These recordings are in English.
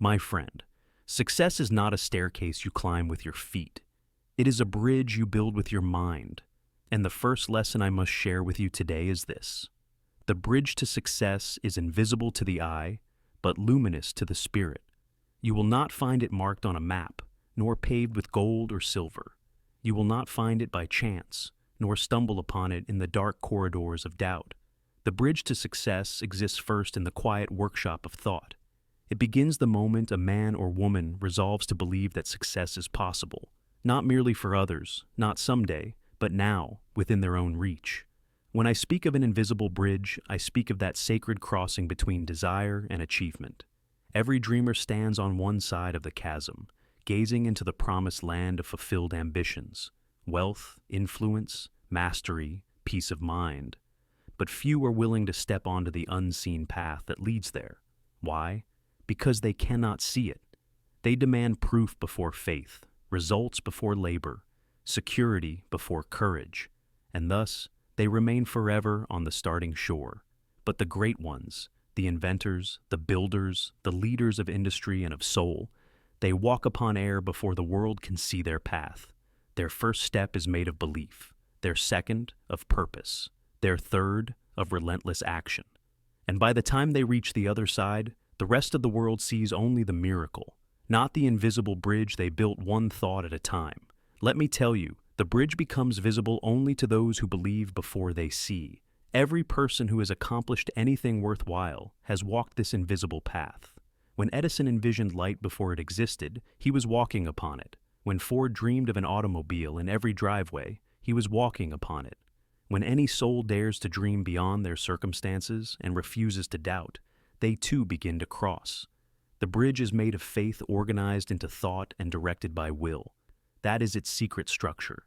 My friend, success is not a staircase you climb with your feet. It is a bridge you build with your mind. And the first lesson I must share with you today is this. The bridge to success is invisible to the eye, but luminous to the spirit. You will not find it marked on a map, nor paved with gold or silver. You will not find it by chance, nor stumble upon it in the dark corridors of doubt. The bridge to success exists first in the quiet workshop of thought. It begins the moment a man or woman resolves to believe that success is possible, not merely for others, not someday, but now, within their own reach. When I speak of an invisible bridge, I speak of that sacred crossing between desire and achievement. Every dreamer stands on one side of the chasm, gazing into the promised land of fulfilled ambitions, wealth, influence, mastery, peace of mind. But few are willing to step onto the unseen path that leads there. Why? Because they cannot see it. They demand proof before faith, results before labor, security before courage, and thus they remain forever on the starting shore. But the great ones, the inventors, the builders, the leaders of industry and of soul, they walk upon air before the world can see their path. Their first step is made of belief, their second of purpose, their third of relentless action. And by the time they reach the other side, the rest of the world sees only the miracle, not the invisible bridge they built one thought at a time. Let me tell you, the bridge becomes visible only to those who believe before they see. Every person who has accomplished anything worthwhile has walked this invisible path. When Edison envisioned light before it existed, he was walking upon it. When Ford dreamed of an automobile in every driveway, he was walking upon it. When any soul dares to dream beyond their circumstances and refuses to doubt, they too begin to cross. The bridge is made of faith organized into thought and directed by will. That is its secret structure.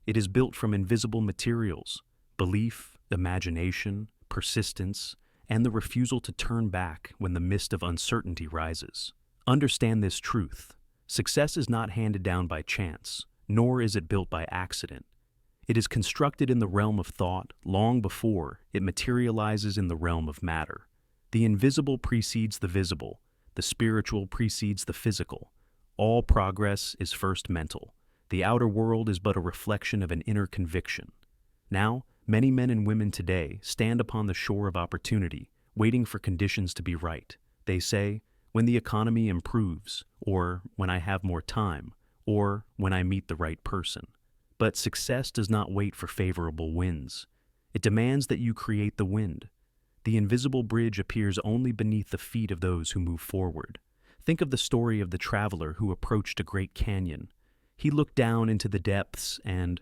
It is built from invisible materials, belief, imagination, persistence, and the refusal to turn back when the mist of uncertainty rises. Understand this truth. Success is not handed down by chance, nor is it built by accident. It is constructed in the realm of thought long before it materializes in the realm of matter. The invisible precedes the visible. The spiritual precedes the physical. All progress is first mental. The outer world is but a reflection of an inner conviction. Now, many men and women today stand upon the shore of opportunity, waiting for conditions to be right. They say, when the economy improves, or when I have more time, or when I meet the right person. But success does not wait for favorable winds. It demands that you create the wind. The invisible bridge appears only beneath the feet of those who move forward. Think of the story of the traveler who approached a great canyon. He looked down into the depths and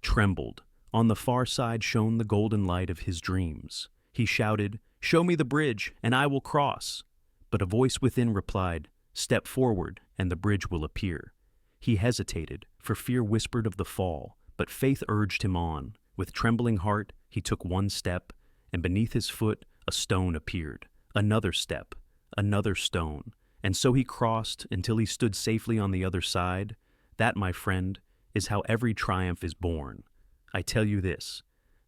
trembled. On the far side shone the golden light of his dreams. He shouted, "Show me the bridge, and I will cross." But a voice within replied, "Step forward, and the bridge will appear." He hesitated, for fear whispered of the fall, but faith urged him on. With trembling heart, he took one step, and beneath his foot a stone appeared. Another step, another stone, and so he crossed until he stood safely on the other side. That, my friend, is how every triumph is born. I tell you this,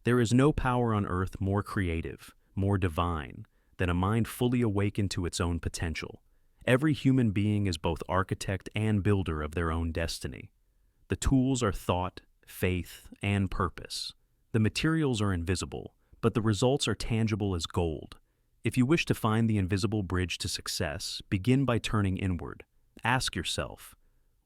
there is no power on earth more creative, more divine, than a mind fully awakened to its own potential. Every human being is both architect and builder of their own destiny. The tools are thought, faith, and purpose. The materials are invisible, but the results are tangible as gold. If you wish to find the invisible bridge to success, begin by turning inward. Ask yourself,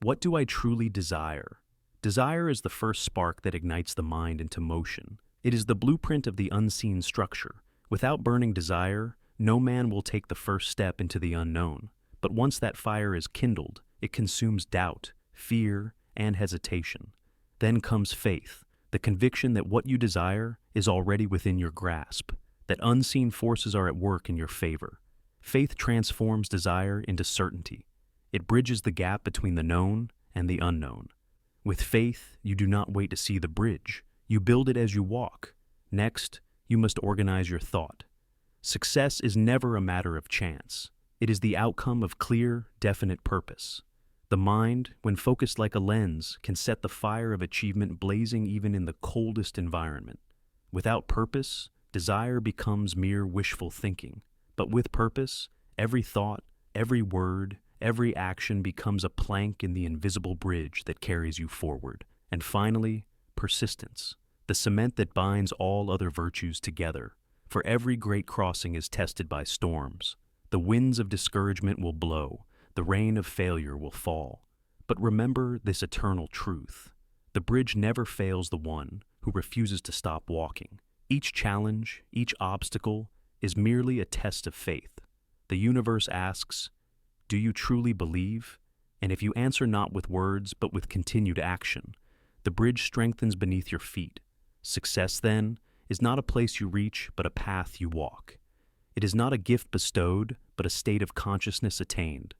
what do I truly desire? Desire is the first spark that ignites the mind into motion. It is the blueprint of the unseen structure. Without burning desire, no man will take the first step into the unknown. But once that fire is kindled, it consumes doubt, fear, and hesitation. Then comes faith, the conviction that what you desire is already within your grasp, that unseen forces are at work in your favor. Faith transforms desire into certainty. It bridges the gap between the known and the unknown. With faith, you do not wait to see the bridge. You build it as you walk. Next, you must organize your thought. Success is never a matter of chance. It is the outcome of clear, definite purpose. The mind, when focused like a lens, can set the fire of achievement blazing even in the coldest environment. Without purpose, desire becomes mere wishful thinking. But with purpose, every thought, Every word, every action becomes a plank in the invisible bridge that carries you forward. And finally, persistence, the cement that binds all other virtues together. For every great crossing is tested by storms. The winds of discouragement will blow, the rain of failure will fall. But remember this eternal truth. The bridge never fails the one who refuses to stop walking. Each challenge, each obstacle, is merely a test of faith. The universe asks, do you truly believe? And if you answer not with words but with continued action, the bridge strengthens beneath your feet. Success, then, is not a place you reach but a path you walk. It is not a gift bestowed but a state of consciousness attained.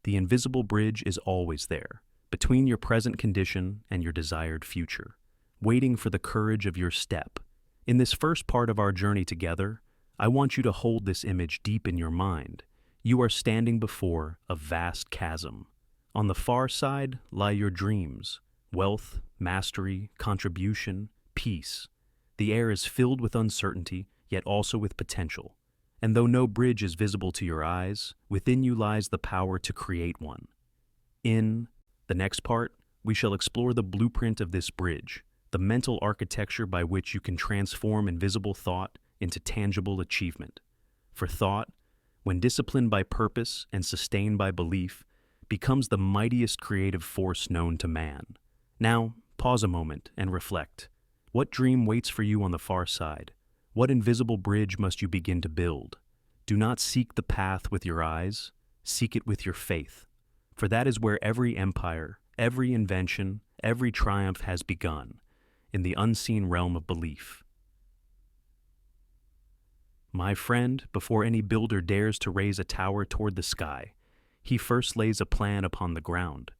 The invisible bridge is always there, between your present condition and your desired future, waiting for the courage of your step. In this first part of our journey together, I want you to hold this image deep in your mind. You are standing before a vast chasm. On the far side lie your dreams, wealth, mastery, contribution, peace. The air is filled with uncertainty, yet also with potential. And though no bridge is visible to your eyes, within you lies the power to create one. In the next part, we shall explore the blueprint of this bridge, the mental architecture by which you can transform invisible thought into tangible achievement. For thought, when disciplined by purpose and sustained by belief, becomes the mightiest creative force known to man. Now, pause a moment and reflect. What dream waits for you on the far side? What invisible bridge must you begin to build? Do not seek the path with your eyes, seek it with your faith. For that is where every empire, every invention, every triumph has begun, in the unseen realm of belief. My friend, before any builder dares to raise a tower toward the sky, he first lays a plan upon the ground.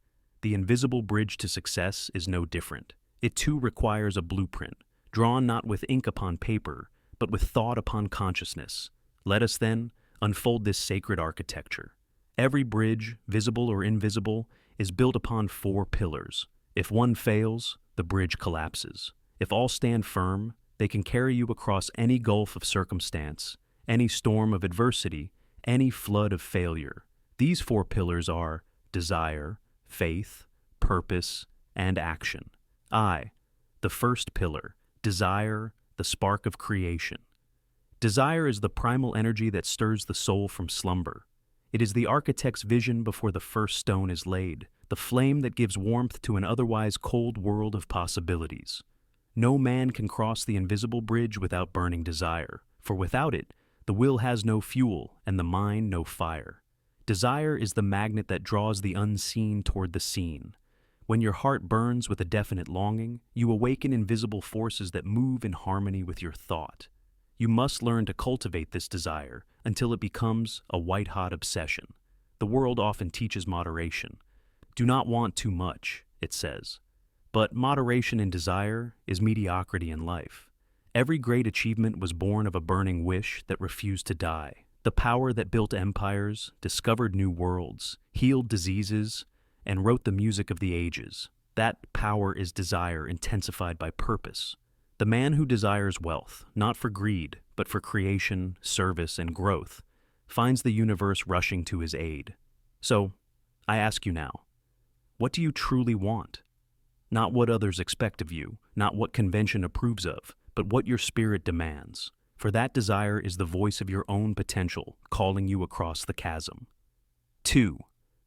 The invisible bridge to success is no different. It too requires a blueprint, drawn not with ink upon paper, but with thought upon consciousness. Let us, then, unfold this sacred architecture. Every bridge, visible or invisible, is built upon 4 pillars. If one fails, the bridge collapses. If all stand firm, they can carry you across any gulf of circumstance, any storm of adversity, any flood of failure. These 4 pillars are desire, faith, purpose, and action. The first pillar, desire, the spark of creation. Desire is the primal energy that stirs the soul from slumber. It is the architect's vision before the first stone is laid, the flame that gives warmth to an otherwise cold world of possibilities. No man can cross the invisible bridge without burning desire, for without it, the will has no fuel and the mind no fire. Desire is the magnet that draws the unseen toward the seen. When your heart burns with a definite longing, you awaken invisible forces that move in harmony with your thought. You must learn to cultivate this desire until it becomes a white-hot obsession. The world often teaches moderation. Do not want too much, it says. But moderation in desire is mediocrity in life. Every great achievement was born of a burning wish that refused to die. The power that built empires, discovered new worlds, healed diseases, and wrote the music of the ages. That power is desire intensified by purpose. The man who desires wealth, not for greed, but for creation, service, and growth, finds the universe rushing to his aid. So, I ask you now, what do you truly want? Not what others expect of you, not what convention approves of, but what your spirit demands. For that desire is the voice of your own potential, calling you across the chasm. 2.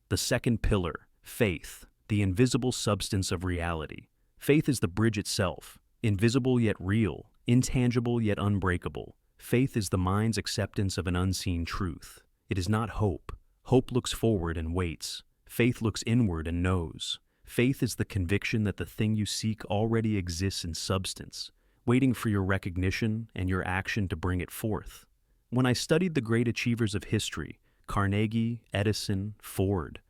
The second pillar, faith, the invisible substance of reality. Faith is the bridge itself, invisible yet real, intangible yet unbreakable. Faith is the mind's acceptance of an unseen truth. It is not hope. Hope looks forward and waits. Faith looks inward and knows. Faith is the conviction that the thing you seek already exists in substance, waiting for your recognition and your action to bring it forth. When I studied the great achievers of history, Carnegie, Edison, Ford,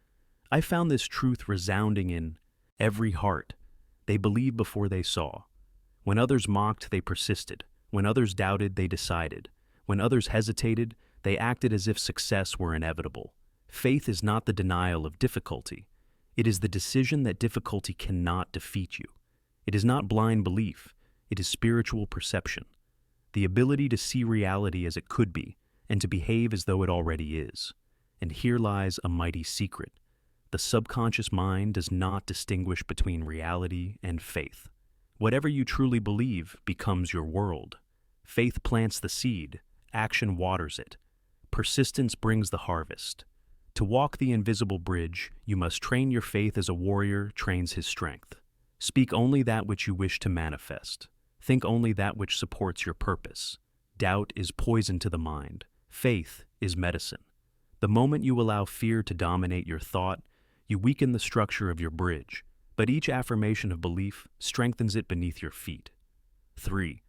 I found this truth resounding in every heart. They believed before they saw. When others mocked, they persisted. When others doubted, they decided. When others hesitated, they acted as if success were inevitable. Faith is not the denial of difficulty. It is the decision that difficulty cannot defeat you. It is not blind belief. It is spiritual perception. The ability to see reality as it could be and to behave as though it already is. And here lies a mighty secret. The subconscious mind does not distinguish between reality and faith. Whatever you truly believe becomes your world. Faith plants the seed, action waters it. Persistence brings the harvest. To walk the invisible bridge, you must train your faith as a warrior trains his strength. Speak only that which you wish to manifest. Think only that which supports your purpose. Doubt is poison to the mind. Faith is medicine. The moment you allow fear to dominate your thought, you weaken the structure of your bridge, but each affirmation of belief strengthens it beneath your feet. 3.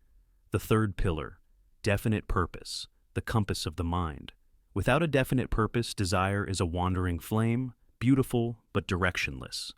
The third pillar, definite purpose, the compass of the mind. Without a definite purpose, desire is a wandering flame, beautiful but directionless.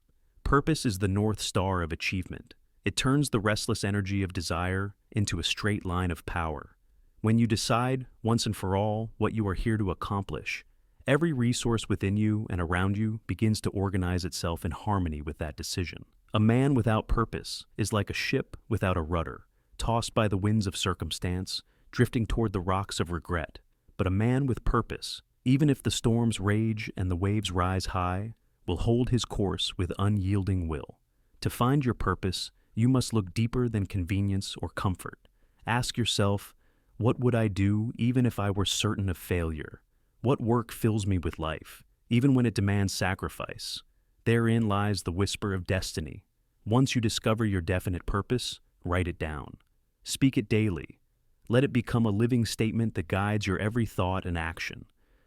Purpose is the north star of achievement. It turns the restless energy of desire into a straight line of power. When you decide, once and for all, what you are here to accomplish, every resource within you and around you begins to organize itself in harmony with that decision. A man without purpose is like a ship without a rudder, tossed by the winds of circumstance, drifting toward the rocks of regret. But a man with purpose, even if the storms rage and the waves rise high, will hold his course with unyielding will. To find your purpose, you must look deeper than convenience or comfort. Ask yourself, what would I do even if I were certain of failure? What work fills me with life, even when it demands sacrifice? Therein lies the whisper of destiny. Once you discover your definite purpose, write it down. Speak it daily. Let it become a living statement that guides your every thought and action.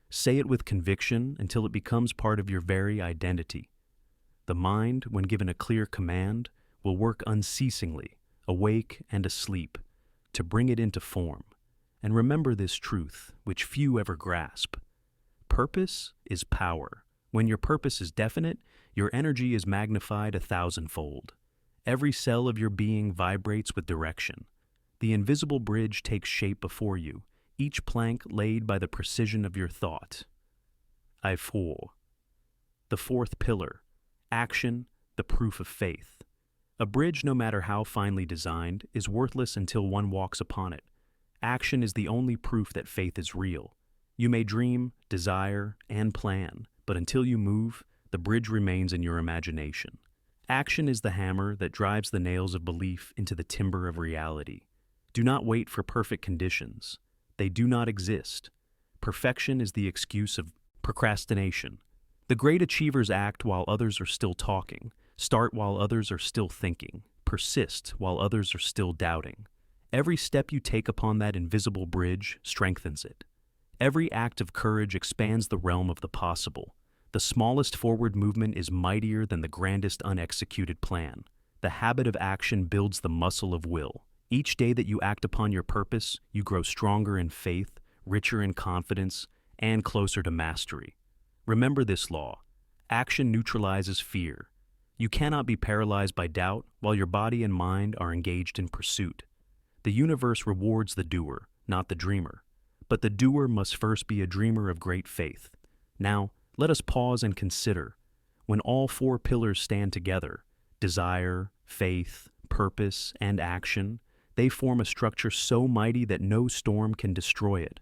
Say it with conviction until it becomes part of your very identity. The mind, when given a clear command, will work unceasingly, awake and asleep, to bring it into form. And remember this truth, which few ever grasp. Purpose is power. When your purpose is definite, your energy is magnified 1,000-fold. Every cell of your being vibrates with direction. The invisible bridge takes shape before you, each plank laid by the precision of your thought. 4. The fourth pillar, action, the proof of faith. A bridge, no matter how finely designed, is worthless until one walks upon it. Action is the only proof that faith is real. You may dream, desire, and plan, but until you move, the bridge remains in your imagination. Action is the hammer that drives the nails of belief into the timber of reality. Do not wait for perfect conditions. They do not exist. Perfection is the excuse of procrastination. The great achievers act while others are still talking, start while others are still thinking, persist while others are still doubting. Every step you take upon that invisible bridge strengthens it. Every act of courage expands the realm of the possible. The smallest forward movement is mightier than the grandest unexecuted plan. The habit of action builds the muscle of will. Each day that you act upon your purpose, you grow stronger in faith, richer in confidence, and closer to mastery. Remember this law. Action neutralizes fear. You cannot be paralyzed by doubt while your body and mind are engaged in pursuit. The universe rewards the doer, not the dreamer. But the doer must first be a dreamer of great faith. Now, let us pause and consider. When all four pillars stand together, desire, faith, purpose, and action, they form a structure so mighty that no storm can destroy it.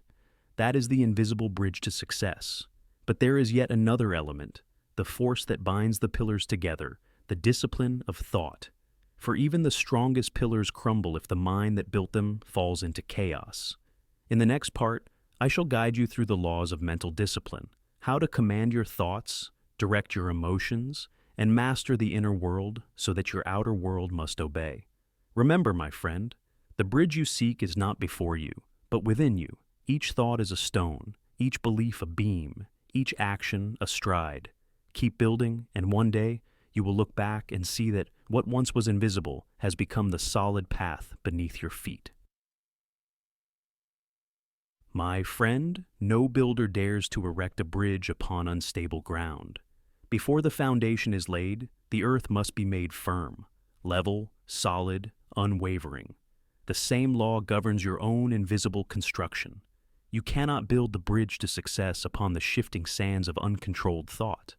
That is the invisible bridge to success. But there is yet another element, the force that binds the pillars together, the discipline of thought. For even the strongest pillars crumble if the mind that built them falls into chaos. In the next part, I shall guide you through the laws of mental discipline, how to command your thoughts, direct your emotions, and master the inner world so that your outer world must obey. Remember, my friend, the bridge you seek is not before you, but within you. Each thought is a stone, each belief a beam, each action a stride. Keep building, and one day you will look back and see that what once was invisible has become the solid path beneath your feet. My friend, no builder dares to erect a bridge upon unstable ground. Before the foundation is laid, the earth must be made firm, level, solid, unwavering. The same law governs your own invisible construction. You cannot build the bridge to success upon the shifting sands of uncontrolled thought.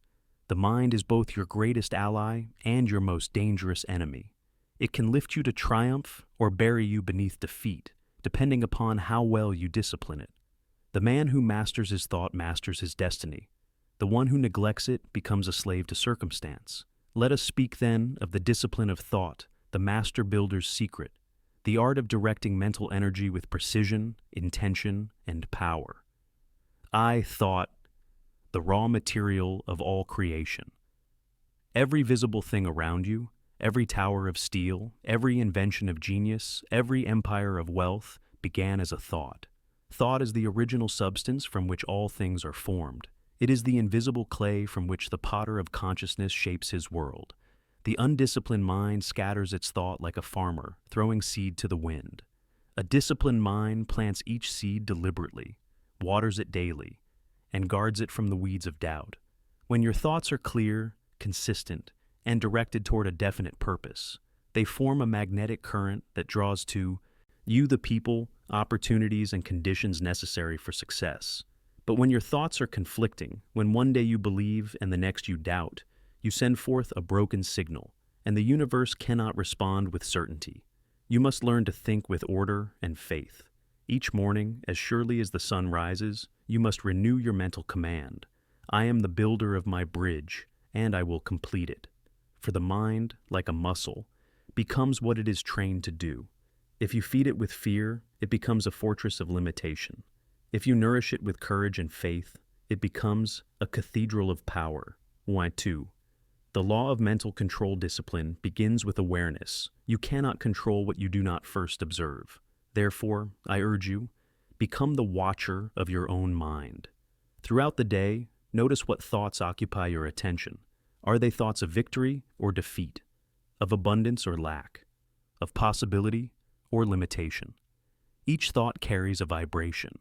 The mind is both your greatest ally and your most dangerous enemy. It can lift you to triumph or bury you beneath defeat, depending upon how well you discipline it. The man who masters his thought masters his destiny. The one who neglects it becomes a slave to circumstance. Let us speak then of the discipline of thought, the master builder's secret, the art of directing mental energy with precision, intention, and power. Thought, the raw material of all creation. Every visible thing around you, every tower of steel, every invention of genius, every empire of wealth began as a thought. Thought is the original substance from which all things are formed. It is the invisible clay from which the potter of consciousness shapes his world. The undisciplined mind scatters its thought like a farmer, throwing seed to the wind. A disciplined mind plants each seed deliberately, waters it daily, and guards it from the weeds of doubt. When your thoughts are clear, consistent, and directed toward a definite purpose, they form a magnetic current that draws to you the people, opportunities, and conditions necessary for success. But when your thoughts are conflicting, when one day you believe and the next you doubt, you send forth a broken signal, and the universe cannot respond with certainty. You must learn to think with order and faith. Each morning, as surely as the sun rises, you must renew your mental command. I am the builder of my bridge, and I will complete it. For the mind, like a muscle, becomes what it is trained to do. If you feed it with fear, it becomes a fortress of limitation. If you nourish it with courage and faith, it becomes a cathedral of power. Why, too? The law of mental control discipline begins with awareness. You cannot control what you do not first observe. Therefore, I urge you, become the watcher of your own mind. Throughout the day, notice what thoughts occupy your attention. Are they thoughts of victory or defeat? Of abundance or lack? Of possibility or limitation? Each thought carries a vibration,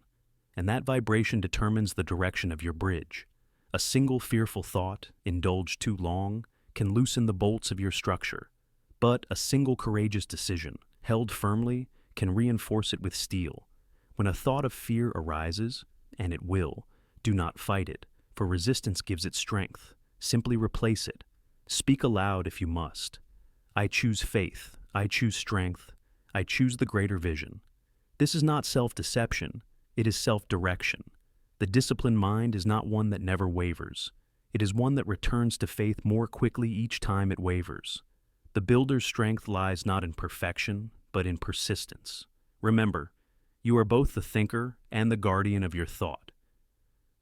and that vibration determines the direction of your bridge. A single fearful thought, indulged too long, can loosen the bolts of your structure, but a single courageous decision, held firmly, can reinforce it with steel. When a thought of fear arises, and it will, do not fight it, for resistance gives it strength. Simply replace it. Speak aloud if you must. I choose faith. I choose strength. I choose the greater vision. This is not self-deception. It is self-direction. The disciplined mind is not one that never wavers. It is one that returns to faith more quickly each time it wavers. The builder's strength lies not in perfection, but in persistence. Remember, you are both the thinker and the guardian of your thought.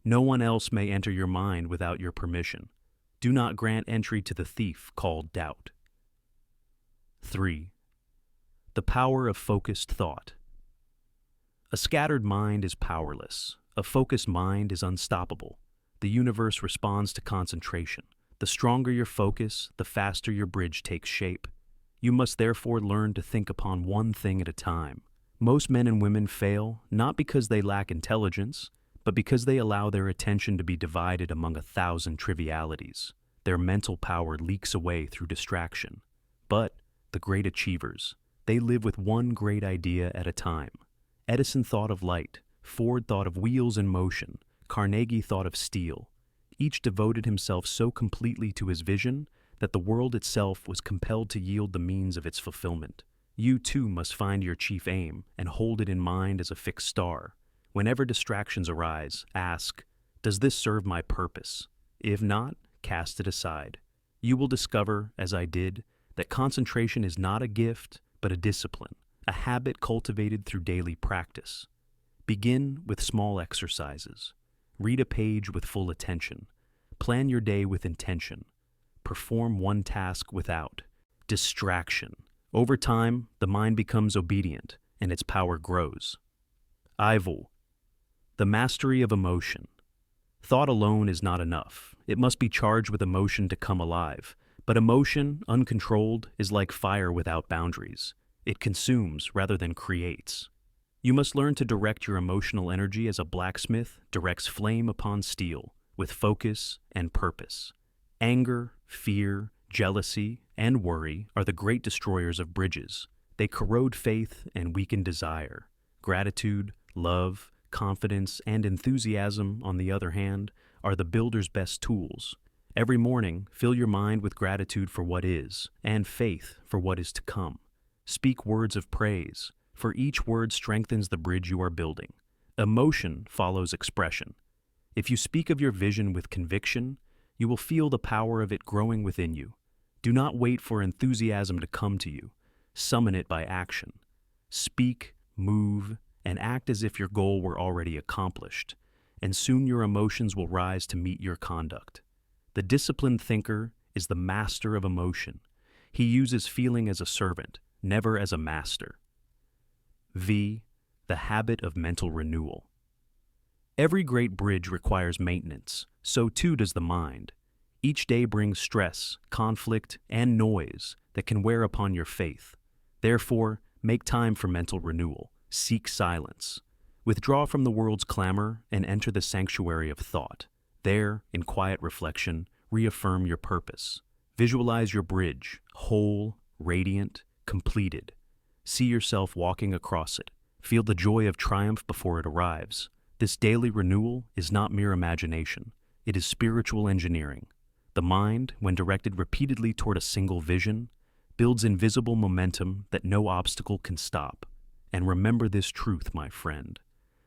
No one else may enter your mind without your permission. Do not grant entry to the thief called doubt. 3. The power of focused thought. A scattered mind is powerless. A focused mind is unstoppable. The universe responds to concentration. The stronger your focus, the faster your bridge takes shape. You must therefore learn to think upon one thing at a time. Most men and women fail not because they lack intelligence, but because they allow their attention to be divided among 1,000 trivialities. Their mental power leaks away through distraction. But the great achievers, they live with one great idea at a time. Edison thought of light, Ford thought of wheels in motion, Carnegie thought of steel. Each devoted himself so completely to his vision that the world itself was compelled to yield the means of its fulfillment. You too must find your chief aim and hold it in mind as a fixed star. Whenever distractions arise, ask, does this serve my purpose? If not, cast it aside. You will discover, as I did, that concentration is not a gift, but a discipline, a habit cultivated through daily practice. Begin with small exercises. Read a page with full attention. Plan your day with intention. Perform one task without distraction. Over time, the mind becomes obedient, and its power grows. The mastery of emotion. Thought alone is not enough. It must be charged with emotion to come alive. But emotion, uncontrolled, is like fire without boundaries. It consumes rather than creates. You must learn to direct your emotional energy as a blacksmith directs flame upon steel, with focus and purpose. Anger, fear, jealousy, and worry are the great destroyers of bridges. They corrode faith and weaken desire. Gratitude, love, confidence, and enthusiasm, on the other hand, are the builder's best tools. Every morning, fill your mind with gratitude for what is, and faith for what is to come. Speak words of praise, for each word strengthens the bridge you are building. Emotion follows expression. If you speak of your vision with conviction, you will feel the power of it growing within you. Do not wait for enthusiasm to come to you. Summon it by action. Speak, move, and act as if your goal were already accomplished, and soon your emotions will rise to meet your conduct. The disciplined thinker is the master of emotion. He uses feeling as a servant, never as a master. V. The habit of mental renewal. Every great bridge requires maintenance, so too does the mind. Each day brings stress, conflict, and noise that can wear upon your faith. Therefore, make time for mental renewal. Seek silence. Withdraw from the world's clamor and enter the sanctuary of thought. There, in quiet reflection, reaffirm your purpose. Visualize your bridge, whole, radiant, completed. See yourself walking across it. Feel the joy of triumph before it arrives. This daily renewal is not mere imagination. It is spiritual engineering. The mind, when directed repeatedly toward a single vision, builds invisible momentum that no obstacle can stop. And remember this truth, my friend.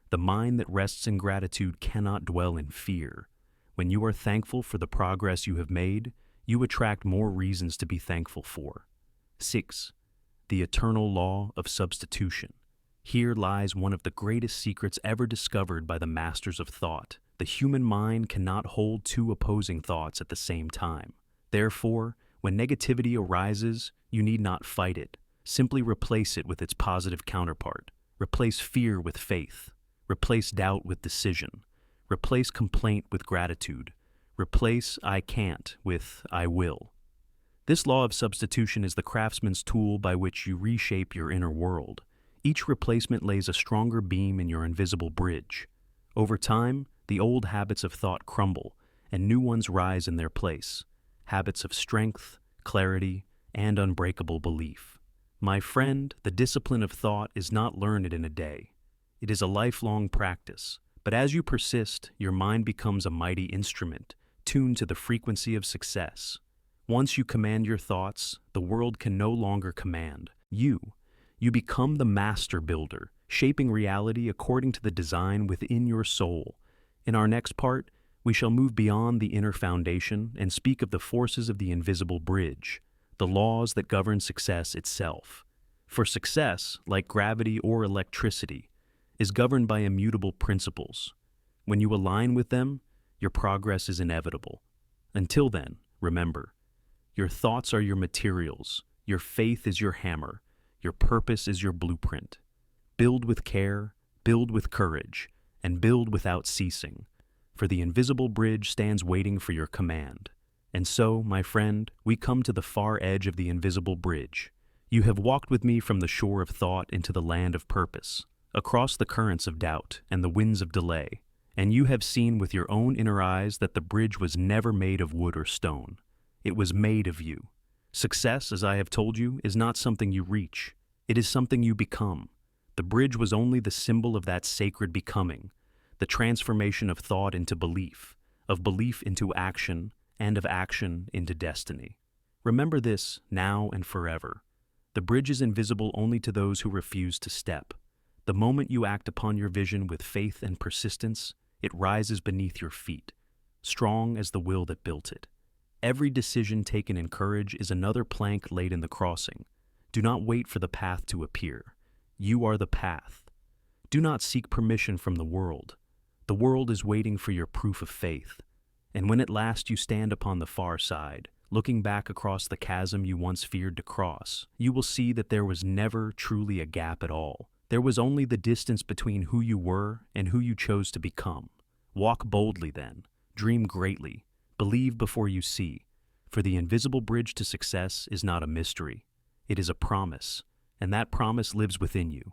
The mind that rests in gratitude cannot dwell in fear. When you are thankful for the progress you have made, you attract more reasons to be thankful for. 6. The eternal law of substitution. Here lies one of the greatest secrets ever discovered by the masters of thought. The human mind cannot hold two opposing thoughts at the same time. Therefore, when negativity arises, you need not fight it. Simply replace it with its positive counterpart. Replace fear with faith. Replace doubt with decision. Replace complaint with gratitude. Replace I can't with I will. This law of substitution is the craftsman's tool by which you reshape your inner world. Each replacement lays a stronger beam in your invisible bridge. Over time, the old habits of thought crumble, and new ones rise in their place. Habits of strength, clarity, and unbreakable belief. My friend, the discipline of thought is not learned in a day. It is a lifelong practice, but as you persist, your mind becomes a mighty instrument, tuned to the frequency of success. Once you command your thoughts, the world can no longer command you. You become the master builder, shaping reality according to the design within your soul. In our next part, we shall move beyond the inner foundation and speak of the forces of the invisible bridge, the laws that govern success itself. For success, like gravity or electricity, is governed by immutable principles. When you align with them, your progress is inevitable. Until then, remember, your thoughts are your materials, your faith is your hammer, your purpose is your blueprint. Build with care, build with courage, and build without ceasing, for the invisible bridge stands waiting for your command. And so, my friend, we come to the far edge of the invisible bridge. You have walked with me from the shore of thought into the land of purpose, across the currents of doubt and the winds of delay, and you have seen with your own inner eyes that the bridge was never made of wood or stone. It was made of you. Success, as I have told you, is not something you reach. It is something you become. The bridge was only the symbol of that sacred becoming, the transformation of thought into belief, of belief into action, and of action into destiny. Remember this now and forever. The bridge is invisible only to those who refuse to step. The moment you act upon your vision with faith and persistence, it rises beneath your feet, strong as the will that built it. Every decision taken in courage is another plank laid in the crossing. Do not wait for the path to appear. You are the path. Do not seek permission from the world. The world is waiting for your proof of faith. And when at last you stand upon the far side, looking back across the chasm you once feared to cross, you will see that there was never truly a gap at all. There was only the distance between who you were and who you chose to become. Walk boldly then. Dream greatly. Believe before you see. For the invisible bridge to success is not a mystery. It is a promise, and that promise lives within you.